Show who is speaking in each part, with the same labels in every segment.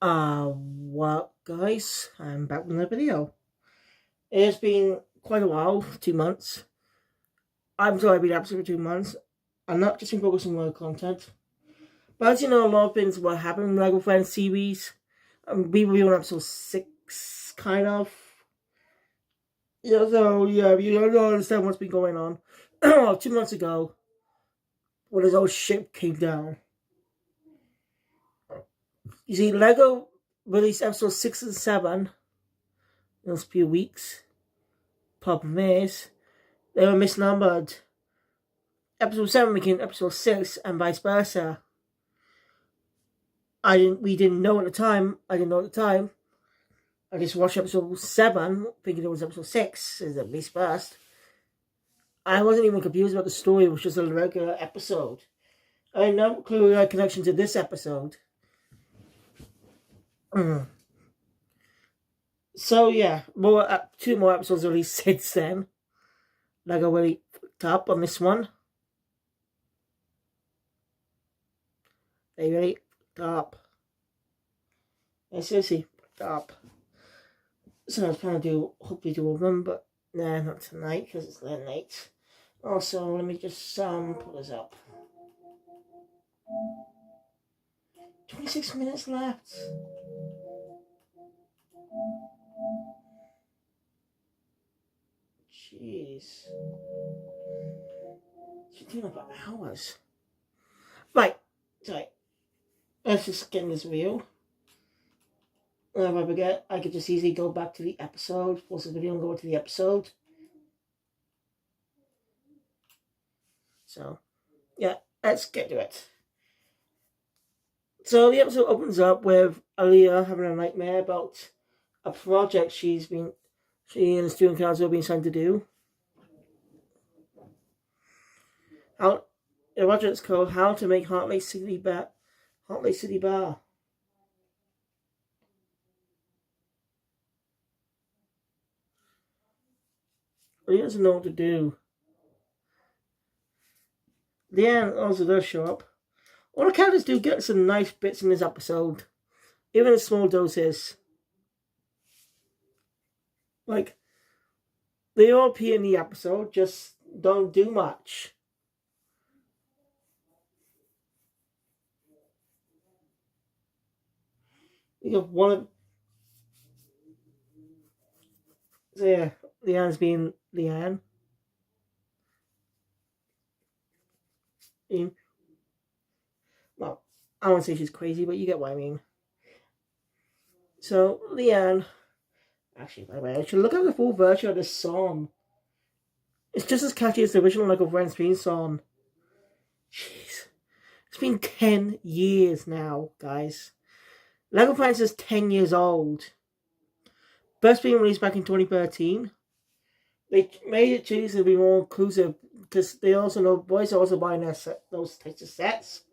Speaker 1: What guys? I'm back with another video. It has been quite a while, 2 months. I'm sorry I've been absent for 2 months. I'm not just been focusing on more content. But as you know, a lot of things what happened in Lego Friends series. We were on episode 6, kind of. Yeah, you don't understand what's been going on. 2 months ago, when his old ship came down. You see, Lego released episode 6 and 7 in those few weeks. Problem is, they were misnumbered. Episode 7 became episode 6 and vice versa. We didn't know at the time. I didn't know at the time. I just watched episode 7 thinking it was episode 6 as at least first. I wasn't even confused about the story. It was just a regular episode. I had no clue a connection to this episode. So yeah, two more episodes released since then. Like I really fucked up on this one. They really fucked up. I seriously fucked up. So I was planning to hopefully do one, but nah, not tonight because it's late. Also, let me just pull this up. 26 minutes left. Jeez. It's been about hours. Right. Sorry. Let's just get in this reel. If I forget, I could just easily go back to the episode, pause the video and go to the episode. So, yeah, let's get to it. So the episode opens up with Aaliyah having a nightmare about a project she and the student council have been trying to do. The project's called How to Make Heart Lake City Bar. Aaliyah doesn't know what to do. Leanne also does show up. All the characters do get some nice bits in this episode, even in small doses. Like, they all appear in the episode, just don't do much. You have one of... So yeah, Leanne's being Leanne. Well, I won't say she's crazy, but you get what I mean. So, Leanne... Actually, by the way, I should look at the full version of this song. It's just as catchy as the original Lego Friends theme song. Jeez. It's been 10 years now, guys. Lego Friends is 10 years old. First being released back in 2013. They made it easier to be more inclusive because they also know boys are also buying those types of sets.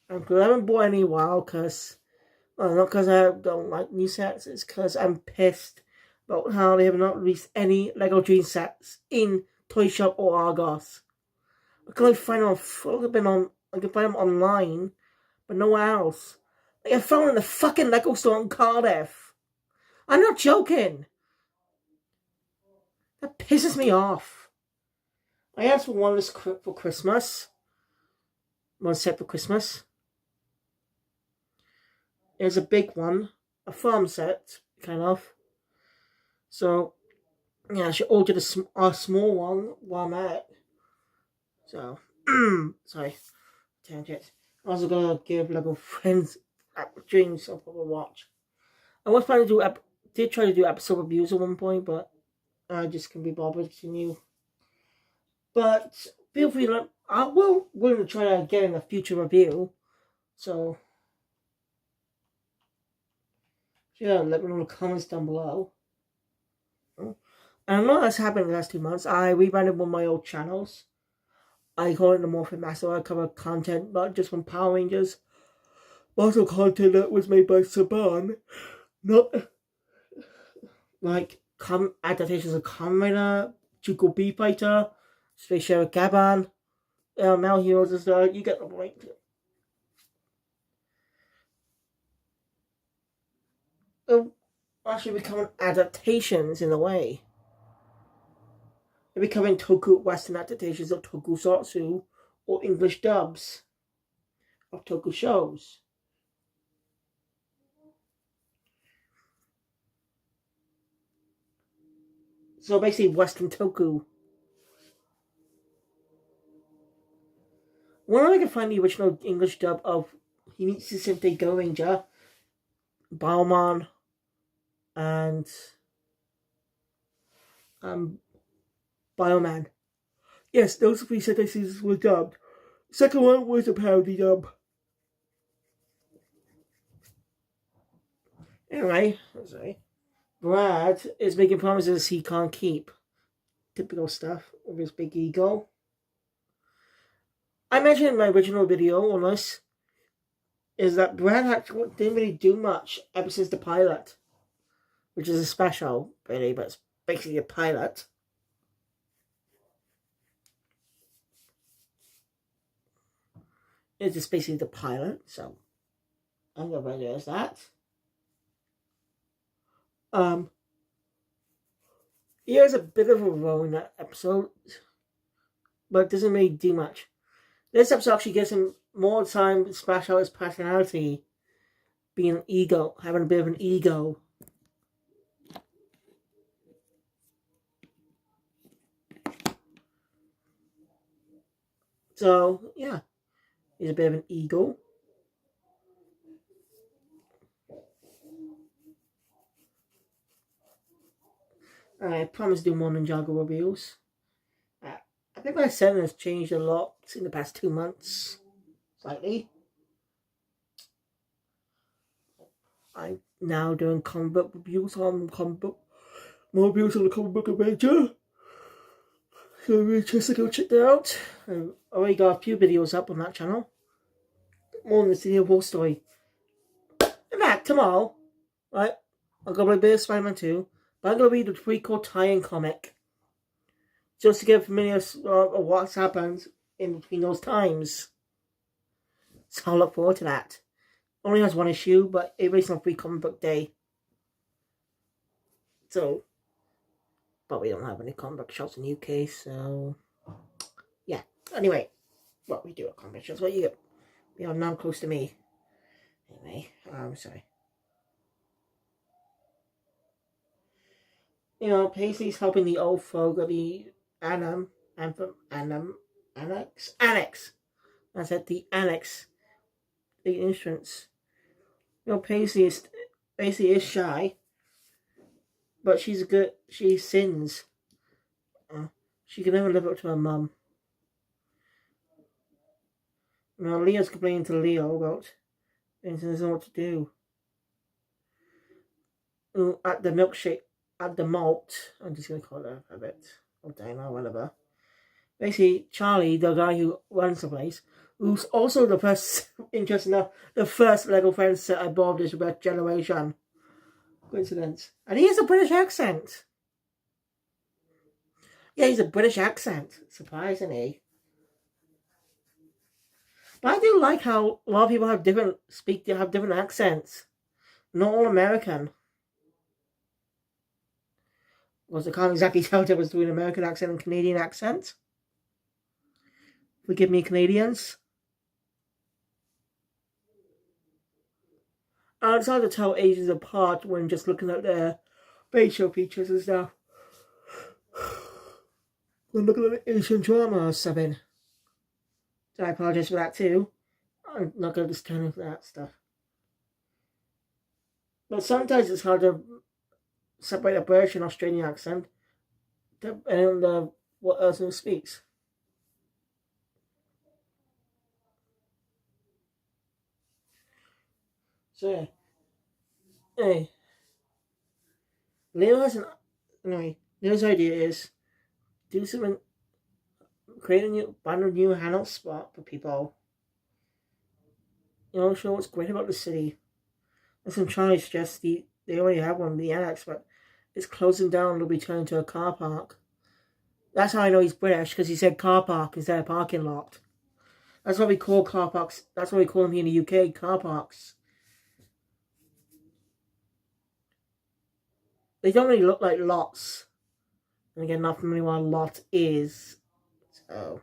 Speaker 1: And I haven't bought any in a while because, well, not because I don't like new sets, it's because I'm pissed about how they have not released any Lego Dream sets in Toy Shop or Argos. I can only find them I can find them online, but nowhere else. Like I found them in the fucking Lego store in Cardiff. I'm not joking. That pisses me off. I asked for one for Christmas. One set for Christmas. It's a big one. A farm set, kind of. So, yeah, I should order a small one while I'm at it. So, sorry. Tangent. I was gonna give Lego Friends Dreams a proper watch. I was planning to did try to do episode reviews at one point, but I just couldn't be bothered to continue. But feel free to we're going to try that again in a future review. So yeah, let me know in the comments down below. And a lot that's happened in the last 2 months. I rebranded one of my old channels. I call it the Morphin Master. I cover content not just from Power Rangers, but also content that was made by Saban. Not like adaptations of Kamen Rider, Juko B Fighter, Space Sheriff Gaban, Male Heroes and stuff. You get the point. actually becoming adaptations in a way. They're becoming toku Western adaptations of tokusatsu or English dubs of toku shows. So basically, Western toku. Whenever I can find the original English dub of Himitsu Sente Go Ranger, Bauman, and Bioman. Yes, those three sentences were dubbed. Second one was a parody dub. Anyway, sorry. Brad is making promises he can't keep. Typical stuff with his big ego. I mentioned in my original video on this is that Brad didn't really do much ever since the pilot, which is a special, really, but it's basically a pilot. It's just basically the pilot, so I'm gonna write it as that. He has a bit of a role in that episode, but it doesn't really do much. This episode actually gives him more time to smash out his personality, being an ego, having a bit of an ego. So, yeah, he's a bit of an ego. I promise to do more Ninjago reviews. I think my setting has changed a lot in the past 2 months. Slightly. I'm now doing comic book reviews on comic book. More reviews on the comic book adventure. So if you're interested, go check that out. I've already got a few videos up on that channel. More than the whole story. In fact, tomorrow, right, I'm going to play Spider-Man 2, but I'm going to read the prequel tie-in comic. Just to get familiar with what's happened in between those times. So I'll look forward to that. Only has one issue, but it released on Free Comic Book Day. So, but we don't have any comic book shops in the UK, so yeah. Anyway, what we do at comic shops, what you get? You know, now close to me. Anyway, sorry. You know, Paisley's helping the old folk of the Annex. That's at the Annex. The entrance. You know, Paisley is shy, but she sins. She can never live up to her mum. You know, Leo's complaining to Leo about things and doesn't know what to do. At the milkshake, at the malt, I'm just going to call her a bit, or Dana, whatever. Basically, Charlie, the guy who runs the place, who's also the first, interesting enough, the first Lego Friends set I bought this generation. Coincidence. And he has a British accent. Yeah, he's a British accent, surprisingly. But I do like how a lot of people have different accents. Not all American. Because I can't exactly tell if I was doing an American accent and Canadian accent. Forgive me, Canadians. It's hard to tell Asians apart when just looking at their facial features and stuff. When looking at the Asian drama or something. So I apologize for that too. I'm not going to just turn into that stuff. But sometimes it's hard to separate a British and Australian accent and what person speaks. So yeah. Hey. Leo's idea is do something, find a new hangout spot for people. You know, show what's great about the city. And some Charlie suggests they already have one, the Annex, but it's closing down. They'll be turned into a car park. That's how I know he's British, because he said car park instead of parking lot. That's what we call car parks. That's what we call them here in the UK, car parks. They don't really look like lots. And again, not familiar what a lot is. So.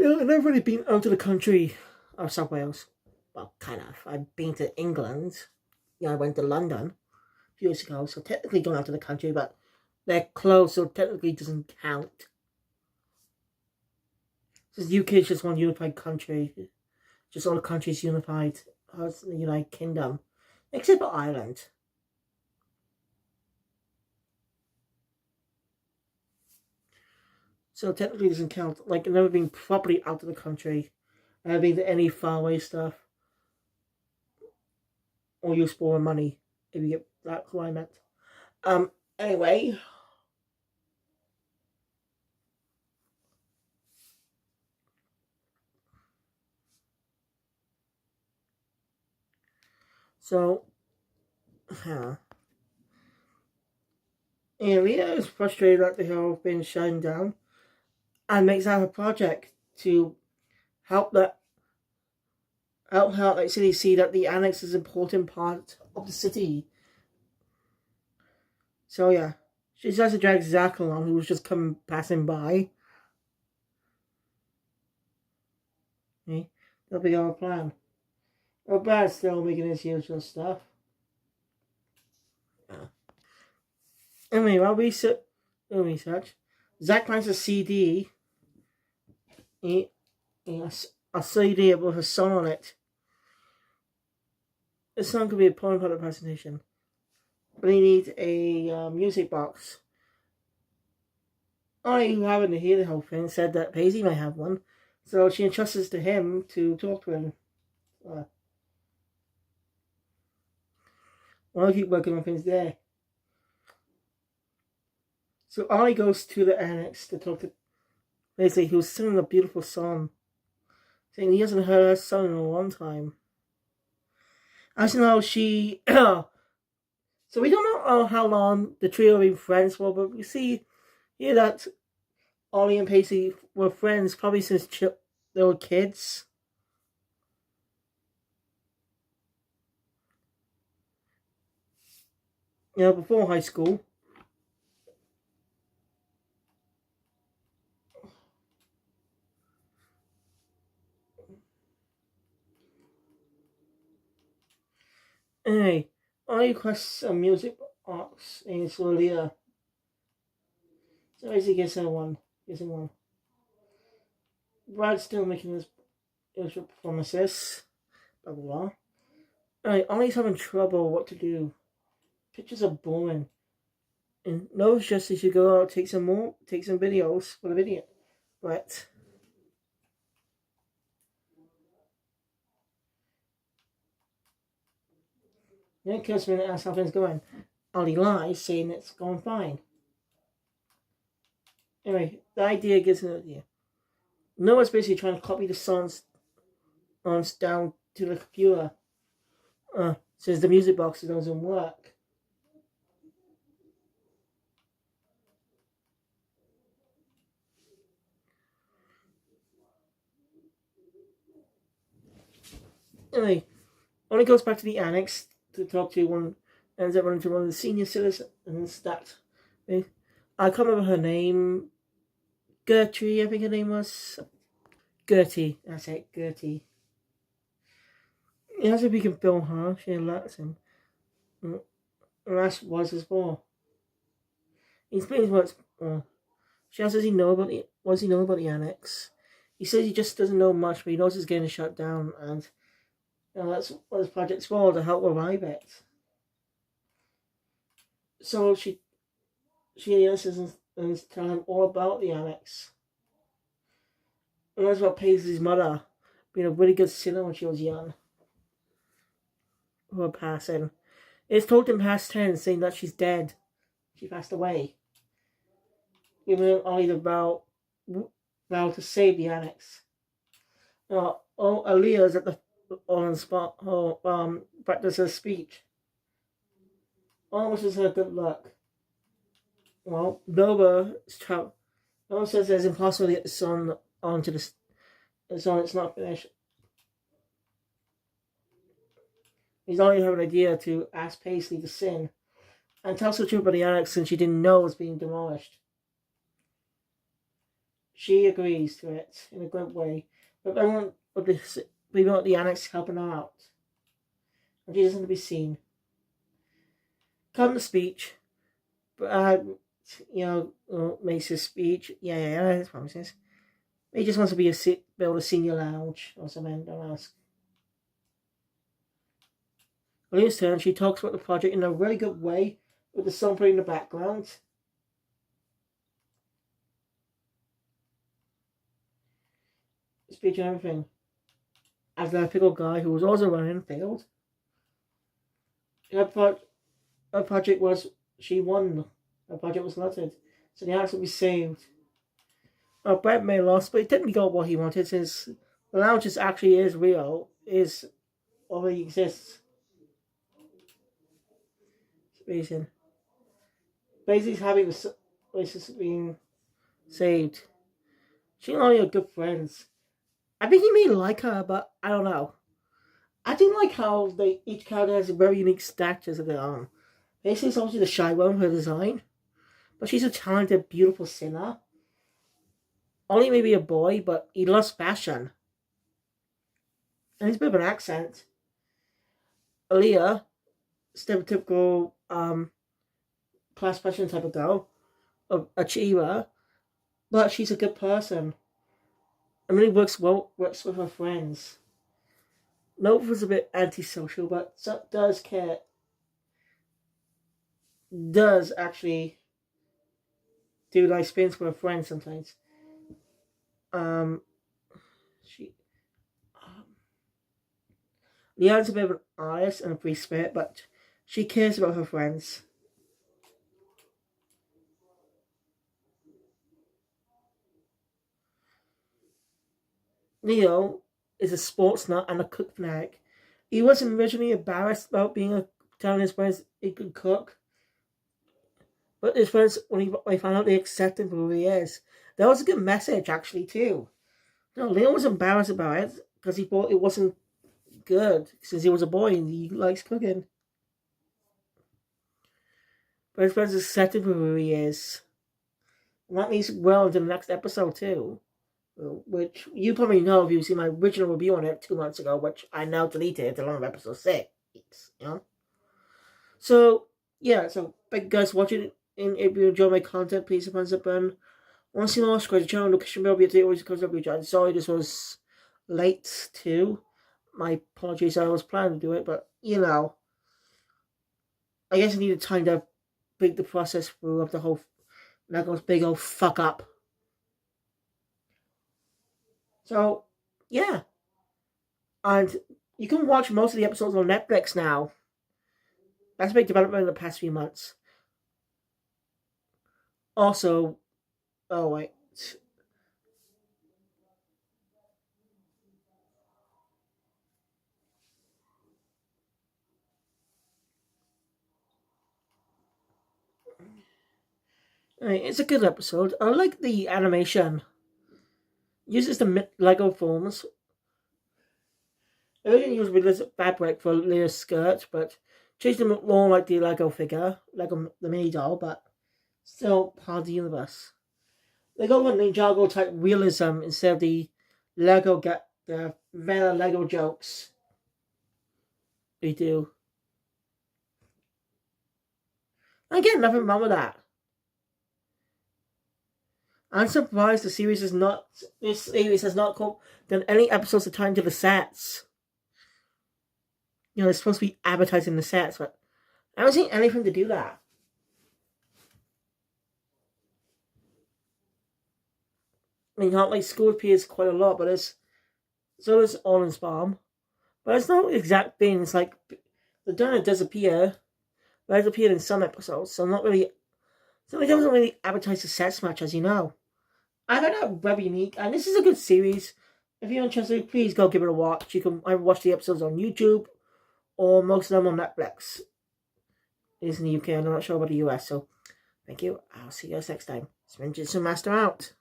Speaker 1: I've never really been out of the country or South Wales. Well, kind of. I've been to England. I went to London a few years ago, so technically going out of the country, but they're close, so technically doesn't count. Because UK is just one unified country. Just all the countries unified as the United Kingdom. Except for Ireland. So technically doesn't count. Like, I've never been properly out of the country. I've never been to any faraway stuff. Or use more money, if you get that who I meant. Anyway. So, yeah. And Leah is frustrated that they have been shut down and makes out a project to help that help like city see that the annex is an important part of the city. So yeah. She tries to drag Zach along, who was just passing by. Okay? That'll be our plan. Oh, Brad's still making his usual stuff. Yeah. Anyway, while we research, Zach finds a CD. A CD with a song on it. The song could be a important part of the presentation. But he needs a music box. I, who happened to hear the whole thing, said that Paisley might have one. So she entrusts it to him to talk to him. I'll keep working on things there. So Ollie goes to the annex to talk to Paisley, who's singing a beautiful song. Saying he hasn't heard her song in a long time. As you know, she... So we don't know how long the trio have been friends for, but we see here that Ollie and Paisley were friends probably since they were kids. Before high school. Anyway, Ollie requests a music box and it's Leah. So Paisley gives him one. Brad's still making his promises. Blah blah blah. Alright, Ollie's having trouble what to do. Pictures are boring. And knows just he should go out take some videos for the video. But then Kirsten asks how things going. Ollie lies, saying it's going fine. Anyway, the idea gives an idea. Noah's basically trying to copy the songs down to the computer. Since the music box doesn't work. Anyway, Ollie goes back to the annex to talk to one, ends up running to one of the senior citizens that I can't remember her name. Gertrude, I think her name was. Gertie, that's it, Gertie. He asks if he can film her, she lets him. And that's what it's for. He explains what she asks, what does he know about the annex? He says he just doesn't know much, but he knows it's getting shut down, and that's what this project's for, to help revive it. So she listens and is telling him all about the annex. And that's about Paisley's mother being a really good singer when she was young. Who are passing. It's told in past tense, saying that she's dead. She passed away. Even Ollie's about to save the annex. Aaliyah's at the on spot. Practice her speech. Wishes her good luck. Well, Nova says it's impossible to get the sun onto the sun. It's not finished. He's only have an idea to ask Paisley to sin and tells the truth about the annex since she didn't know it was being demolished. She agrees to it in a good way, but everyone would be leaving out the annex helping her out. And she doesn't want to be seen. Come to speech, Brad, makes his speech. Yeah, that's promises. He just wants to build a senior lounge or something, don't ask. On his turn, she talks about the project in a really good way with the song playing in the background. Speech and everything. As the pickle guy who was also running failed. Her project was, she won. Her project was flooded. So the house will be saved. Brett may have lost, but he didn't got what he wanted since the lounge actually is real, already exists. Reason. Basically, having the places being saved. She and Ollie are good friends. I think he may like her, but I don't know. I didn't like how each character has a very unique status of their own. Basically, it's obviously the shy one, her design. But she's a talented, beautiful singer. Ollie may be a boy, but he loves fashion. And he's a bit of an accent. Aaliyah, stereotypical class fashion type of girl, achiever, but she's a good person. And really works with her friends. Nova's a bit antisocial, but does care. Does actually do nice things with her friends sometimes. Leon's a bit of an artist and a free spirit, but she cares about her friends. Leo is a sports nut and a cook fanatic. He wasn't originally embarrassed about telling his friends he could cook. But his friends, when they found out, they accepted him for who he is. That was a good message, actually, too. Leo was embarrassed about it because he thought it wasn't good since he was a boy and he likes cooking. But his friends accepted him for who he is. And that leads well into the next episode, too. Which you probably know if you've seen my original review on it 2 months ago, which I now deleted along with episode 6. So, yeah, thank you guys for watching. And if you enjoy my content, please hit the thumbs up button. Want to see more? Subscribe to the channel. Notification bell. Be updated always comes up. I'm sorry this was late too. My apologies. I was planning to do it, but I guess I needed time to break the process through of the whole Lego's big old fuck up. So, yeah. And you can watch most of the episodes on Netflix now. That's a big development in the past few months. Also, oh wait. It's a good episode. I like the animation. Uses the Lego forms. Originally used realistic fabric for Leah's skirt, but changed them look more like the Lego figure, Lego the mini doll, but still part of the universe. They go with Ninjago type realism instead of the vanilla Lego jokes. They do. Again, nothing wrong with that. I'm surprised this series has not done any episodes of Time to the Sets. They're supposed to be advertising the sets, but I haven't seen anything to do that. I mean, Hot Light School appears quite a lot, but so does Orange Bomb. But it's not exact things like the donut does appear, but it's appeared in some episodes, so not really. So it doesn't really advertise the sets much, as you know. I found that very unique, and this is a good series. If you're interested, please go give it a watch. You can either watch the episodes on YouTube or most of them on Netflix. It is in the UK, I'm not sure about the US, so Thank you. I'll see you guys next time. Spin Jitsu Master out.